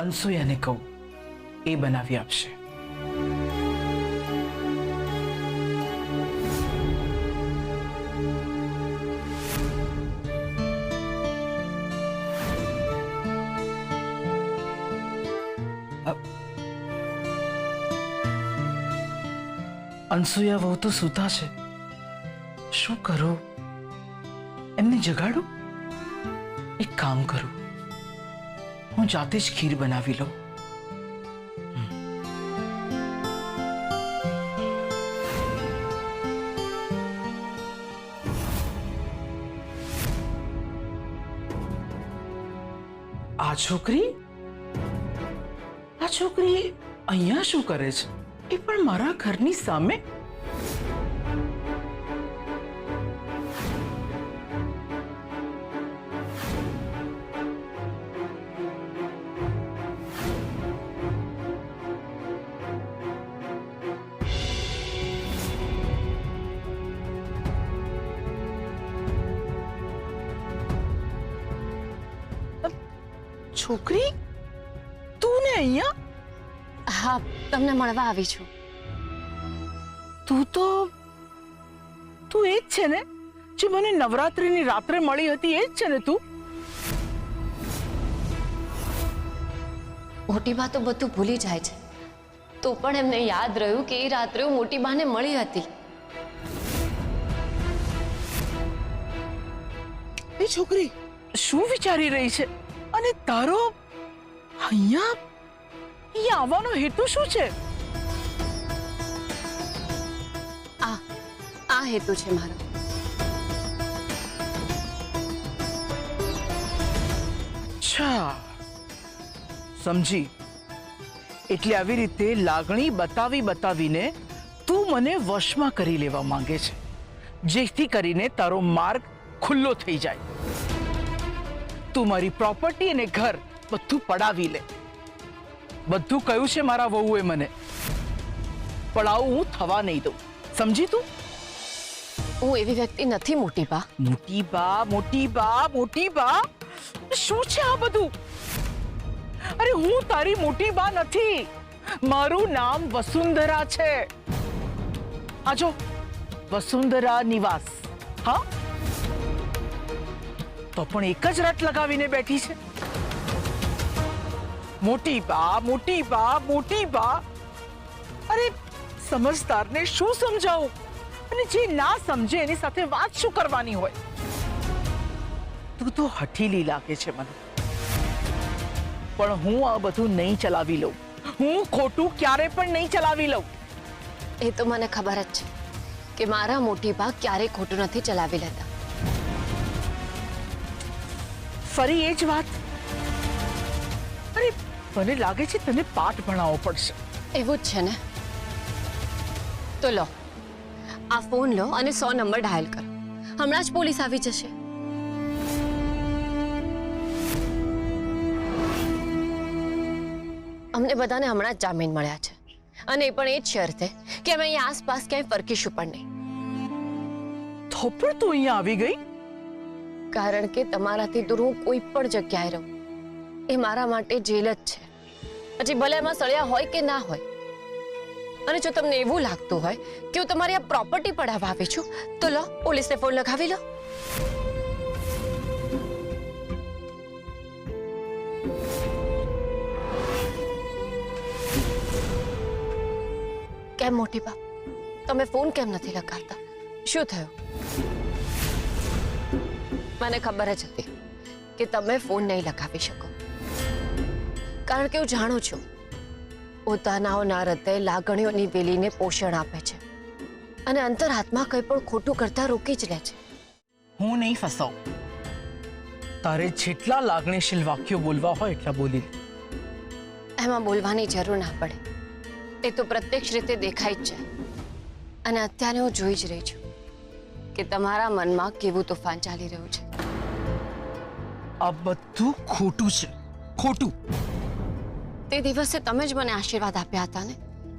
અનસૂયાને કહું, એ બનાવી આપશે. અનસૂયા વહુ તો સૂતા છે. શું કરું? એમને જગાડું? એક કામ કરું, હું જાતે જ ખીર બનાવી લઉં. આ છોકરી અહીંયા શું કરે છે? એ પણ મારા ઘરની સામે. છોકરી, તું ને અહીંયા? હા, તમને મળવા આવી છું. તું એ જ છે ને જે મને નવરાત્રિની રાત્રે મળી હતી? એ જ છે ને તું? મોટી બા તો બધું ભૂલી જાય છે, તો પણ એમને યાદ રહ્યું કે એ રાત્રે હું મોટી બાને મળી હતી. એ છોકરી શું વિચારી રહી છે? અને તારો અહીંયા આવવાનો હેતુ શું છે? આ હેતુ છે મારો. અચ્છા, સમજી. એટલે આવી રીતે લાગણી બતાવીને તું મને વશમાં કરી લેવા માંગે છે, જેથી કરીને તારો માર્ગ ખુલ્લો થઈ જાય. તું મારી પ્રોપર્ટી અને ઘર બધું પડાવી લે. બધું કહ્યું છે મારા વહુએ મને, પણ આવું હું થવા નહીં દઉં. સમજી તું? હું એવી વ્યક્તિ નથી મોટી બા. મોટી બા શું છે આ બધું? અરે હું તારી મોટી બા નથી. મારું નામ વસુંધરા છે. આજો વસુંધરા નિવાસ. હા, તો પણ એક જ રટ લગાવીને બેઠી છે. મોટી બા. અરે સમજદારને શું સમજાવું, અને જે ના સમજે એની સાથે વાત શું કરવાની હોય? તું તો હઠીલી લાગે છે મને, પણ હું આ બધું નહીં ચલાવી લઉં. હું ખોટું ક્યારે પણ નહીં ચલાવી લઉં. એ તો મને ખબર જ છે કે મારા મોટી બા ક્યારેય ખોટું નથી ચલાવી લેતા. ફરી એ જ વાત? અરે મને લાગે છે તને પાઠ ભણાવવો પડશે. એવું જ છે ને? તો લો, આ ફોન લો અને 100 નંબર ડાયલ કરો. હમણાં જ પોલીસ આવી જશે. અમને બધાને હમણાં જ જામીન મળ્યા છે, અને એ પણ એ જ શરતે કે અમે અહીંયા આસપાસ ક્યાંય ફરકીશું પણ નહીં. તો પણ તું અહીંયા આવી ગઈ? કારણ કે તમારાથી દૂર હું કોઈ પણ જગ્યાએ રહું એ મારા માટે જેલ જ છે. પછી ભલે એમાં સળિયા હોય કે ના હોય. અને જો તમને એવું લાગતું હોય કે હું તમારી આ પ્રોપર્ટી પડાવવા આવી છું, તો લો, પોલીસને ફોન લગાવી લો. કેમ મોટી બા, તમે ફોન કેમ નથી લગાવતા? શું થયું? મને ખબર જ હતી કે તમે ફોન નહીં લગાવી શકો, કારણ કે હું જાણું છું પોતાનાઓના હૃદય લાગણીઓની વેલીને પોષણ આપે છે અને અંતરાત્મા કંઈ પણ ખોટું કરતા રોકી જ લે છે. હું નહીં ફસાઉં. તારે જેટલા લાગણીશીલ વાક્યો બોલવા હોય એટલા બોલી લે. એમાં બોલવાની જરૂર ના પડે, એ તો પ્રત્યક્ષ રીતે દેખાય જ છે. અને અત્યારે હું જોઈ જ રહી છું કે તમારા મનમાં કેવું તોફાન ચાલી રહ્યું છે. આ બધું ખોટું છે, ખોટું. તે દિવસે તમે જ મને આશીર્વાદ આપ્યા હતા ને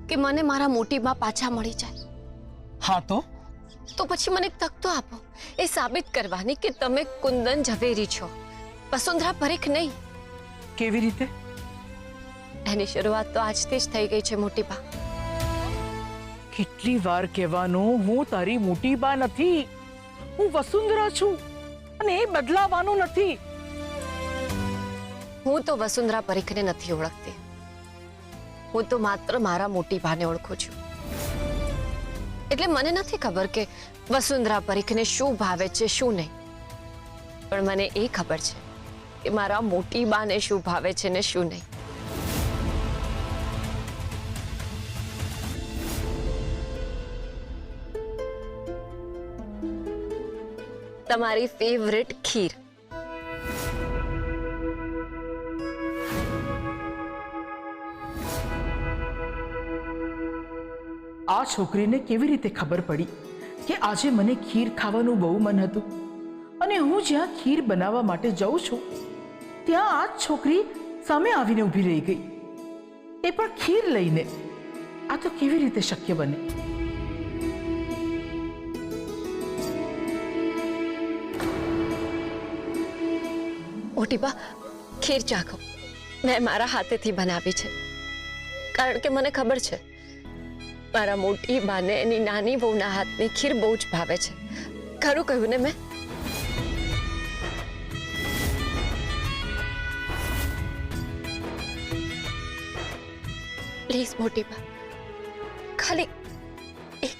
કે મને મારા મોટી બા પાછા મળી જાય. હા તો પછી મને એક તક તો આપો, એ સાબિત કરવાની કે તમે કુંદન ઝવેરી છો, વસુંધરા પરીખ નહીં. કેવી રીતે? એની શરૂઆત તો આજથી જ થઈ ગઈ છે મોટી બા. કેટલી વાર કહેવાનું, હું તારી મોટી બા નથી, હું વસુંધરા છું અને એ બદલાવાનું નથી. હું તો વસુંધરા પરીખને નથી ઓળખતી. હું તો માત્ર મારા મોટી બાને ઓળખું છું. એટલે મને નથી ખબર કે વસુંધરા પરીખને શું ભાવે છે શું નહીં, પણ મને એ ખબર છે કે મારા મોટી બાને શું ભાવે છે ને શું નહીં. તમારી ફેવરેટ ખીર. આ છોકરીને કેવી રીતે ખબર પડી કે આજે મને ખીર ખાવાનું બહુ મન હતું અને હું જ્યાં ખીર બનાવવા માટે જાઉં છું ત્યાં આ જ છોકરી સામે આવીને ઊભી રહી ગઈ, એ પણ ખીર લઈને. આ તો કેવી રીતે શક્ય બને? મોટી બા, ખીર ચાખો. મેં મારા હાથેથી બનાવી છે, કારણ કે મને ખબર છે મારા મોટી બાને એની નાની વહુના હાથની ખીર બહુ જ ભાવે છે. ખરું કહ્યું ને મેં? પ્લીઝ મોટી બા, ખાલી એક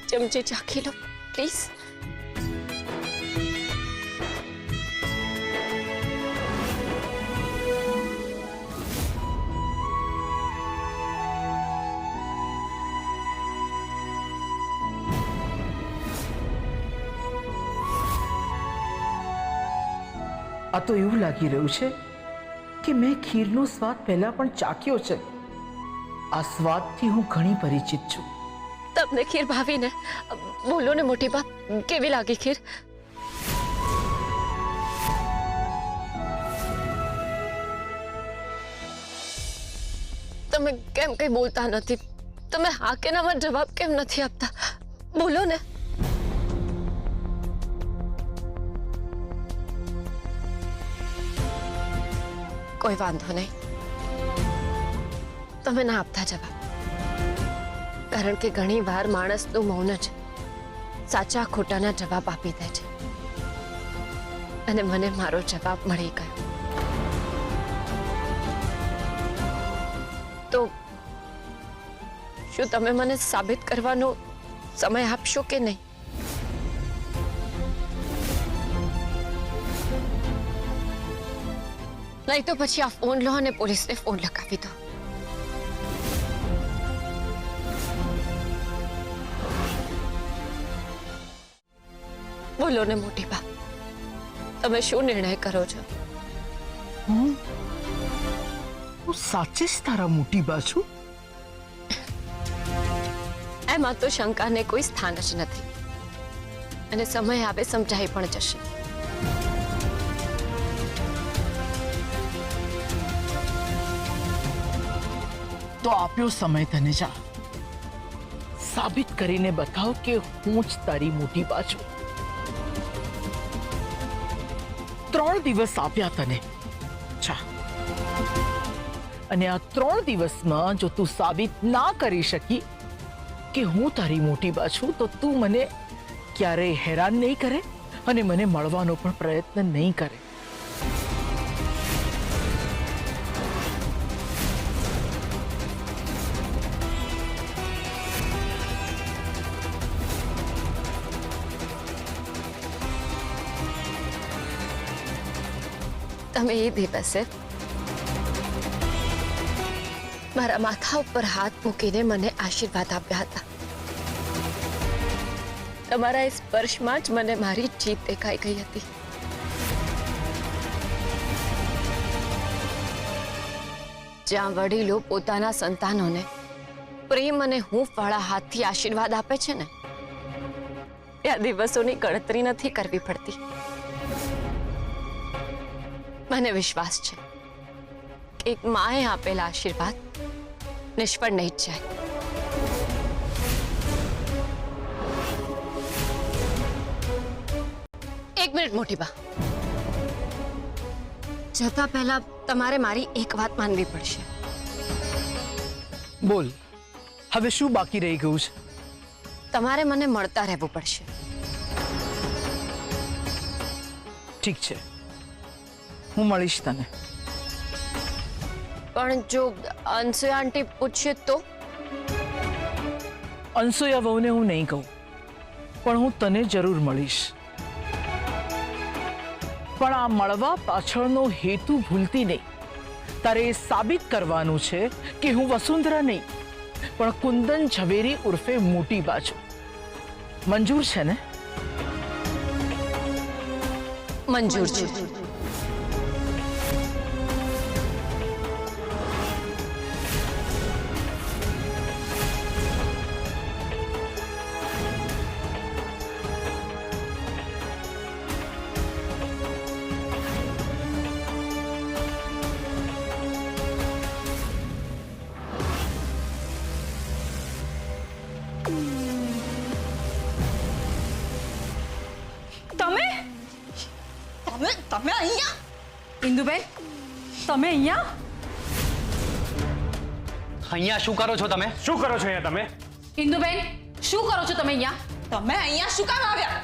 ચમચી ચાખી લો પ્લીઝ. આ તો એવું લાગી રહ્યું છે કે મેં ખીરનો સ્વાદ પહેલા પણ ચાખ્યો છે. આ સ્વાદથી હું ઘણી પરિચિત છું. તમને ખીર ભાવી ને? બોલો ને મોટી બા, કેવી લાગી ખીર? તમે કેમ કઈ બોલતા નથી? તમે હા કે નામાં જવાબ કેમ નથી આપતા? બોલો ને. કોઈ વાંધો નહીં, તમે ના આપતા જવાબ, કારણ કે ઘણી વાર માણસનું મૌન જ સાચા ખોટાના જવાબ આપી દે છે. અને મને મારો જવાબ મળી ગયો. તો શું તમે મને સાબિત કરવાનો સમય આપશો કે નહીં? નહીં તો પછી આ ફોન લો અને પોલીસને ફોન લગાવી દો. બોલો ને મોટી બા, તમે શું નિર્ણય કરો છો? હું સાચે જ તારા મોટી બા છું? એમાં તો શંકાને કોઈ સ્થાન જ નથી, અને સમય આવે સમજાઈ પણ જશે. તો આપ્યો સમય તને, જા સાબિત કરીને બતાવ કે હું જ તારી મોટી બા છું. 3 દિવસ આપ્યા તને, જા. અને આ 3 દિવસમાં જો તું સાબિત ના કરી શકી કે હું તારી મોટી બા છું, તો તું મને ક્યારેય હેરાન નહીં કરે અને મને મળવાનો પણ પ્રયત્ન નહીં કરે. તમે એ દિવસે મારા માથા ઉપર હાથ મૂકીને મને આશીર્વાદ આપ્યા હતા. તમારા એ સ્પર્શમાં જ મને મારી જીત દેખાઈ ગઈ હતી. જ્યાં વડીલો પોતાના સંતાનોને પ્રેમ અને હૂંફ વાળા હાથથી આશીર્વાદ આપે છે ને, ત્યાં દિવસોની ગણતરી નથી કરવી પડતી. મને વિશ્વાસ છે કે એક માએ આપેલા આશીર્વાદ નિષ્ફળ નહીં જ જાય. એક મિનિટ મોટી બા, જતા પહેલા તમારે મારી એક વાત માનવી પડશે. બોલ, હવે શું બાકી રહી ગયું છે? તમારે મને મળતા રહેવું પડશે. ઠીક છે, હું મળીશ તને. પણ જો અનસુયા આંટી પૂછશે તો? અનસુયા વહુને હું નહીં કહું, પણ હું તને જરૂર મળીશ. પણ આ મળવા પાછળનો હેતુ ભૂલતી નહીં. તારે એ સાબિત કરવાનું છે કે હું વસુંધરા નહીં, પણ કુંદન ઝવેરી ઉર્ફે મોટી બા છું. મંજૂર છે ને? મંજૂર છે. તમે અહીંયા? ઇન્દુબેન, તમે અહીંયા? અહીંયા શું કરો છો તમે? શું કરો છો અહીંયા તમે? ઇન્દુબેન, શું કરો છો તમે અહીંયા? તમે અહીંયા શું કામ આવ્યા?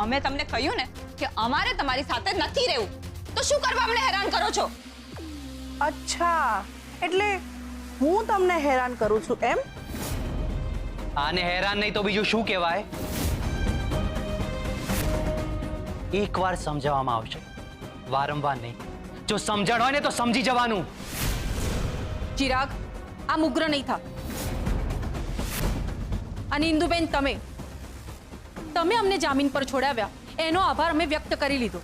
અમે તમને કહ્યું ને કે અમારે તમારી સાથે નથી રહેવું, તો શું કરવા અમને હેરાન કરો છો? અચ્છા, એટલે હું તમને હેરાન કરું છું એમ? આને હેરાન નહીં તો બીજું શું કહેવાય? એકવાર સમજાવવામાં આવશે, વારંવાર નહીં. જો સમજણ હોય ને તો સમજી જવાનું. ચિરાગ, આમ ઉગ્ર નહીં થા. અને ઇન્દુબેન, તમે અમને જામીન પર છોડાવ્યા એનો આભાર અમે વ્યક્ત કરી લીધો.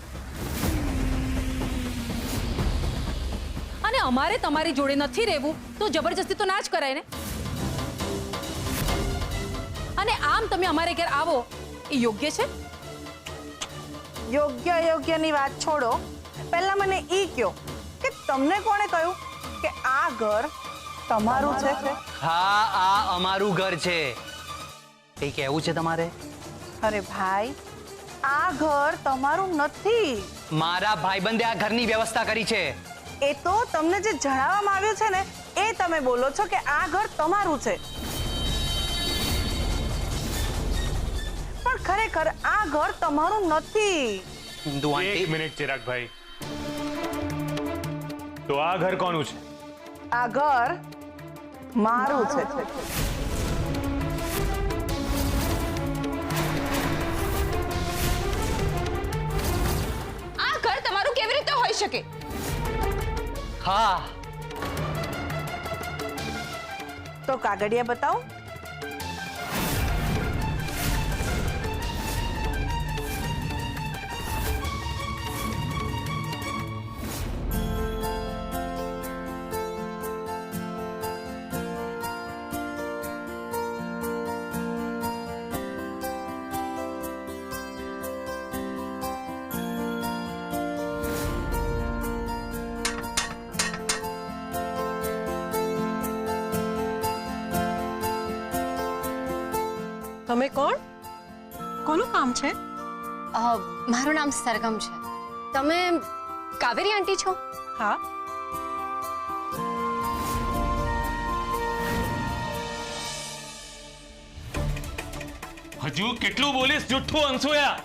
અને અમારે તમારી જોડે નથી રહેવું તો જબરજસ્તી તો ના જ કરાય ને. અને આમ તમે અમારે ઘેર આવો એ યોગ્ય છે? યોગ્ય અયોગ્યની વાત છોડો, પહેલા મને ઈ કહો કે તમને કોણે કહ્યું કે આ ઘર તમારું છે? હા, આ અમારું ઘર છે. કઈ કહેવું છે તમારે? અરે ભાઈ, આ ઘર તમારું નથી. મારા ભાઈબંધે આ ઘરની વ્યવસ્થા કરી છે. એ તો તમને જે જણાવવામાં આવ્યું છે ને એ તમે બોલો છો કે આ ઘર તમારું છે, પણ ખરેખર આ ઘર તમારું નથી. હિન્દુ એક આંટી, મિનિટ ચિરાગભાઈ, તો આ ઘર કોનું છે? આ ઘર મારું છે. આ ઘર તમારું કેવી રીતે હોઈ શકે? હા, તો કાગળિયા બતાવો. તમે કોણ? કોનું કામ છે? મારું નામ સરગમ છે. તમે કાવેરી આંટી છો? હા. હજુ કેટલું બોલીશ જુઠ્ઠું અનસુયા?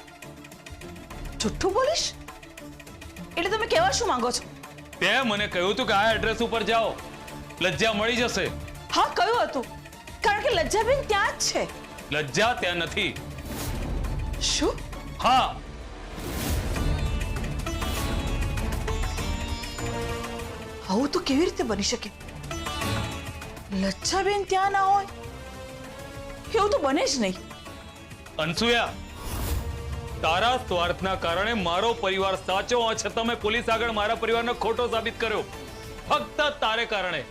જુઠ્ઠું બોલીશ એટલે તમે કહેવા શું માંગો છો? તે મને કહ્યું હતું કે આ એડ્રેસ ઉપર જાઓ, લજ્જા મળી જશે. હા, કયું હતું? કારણ કે લજ્જાબેન ત્યાં જ છે. લજ્જા ત્યાં નથી. શું? હા, આવું તો કેવી રીતે બની શકે? લજ્જાબેન ત્યાં ના હોય એવું તો બને જ નહીં. અનસુયા, તારા સ્વાર્થના કારણે મારો પરિવાર સાચો હોવા છતાં મેં પોલીસ આગળ મારા પરિવારનો ખોટો સાબિત કર્યો, ફક્ત તારે કારણે.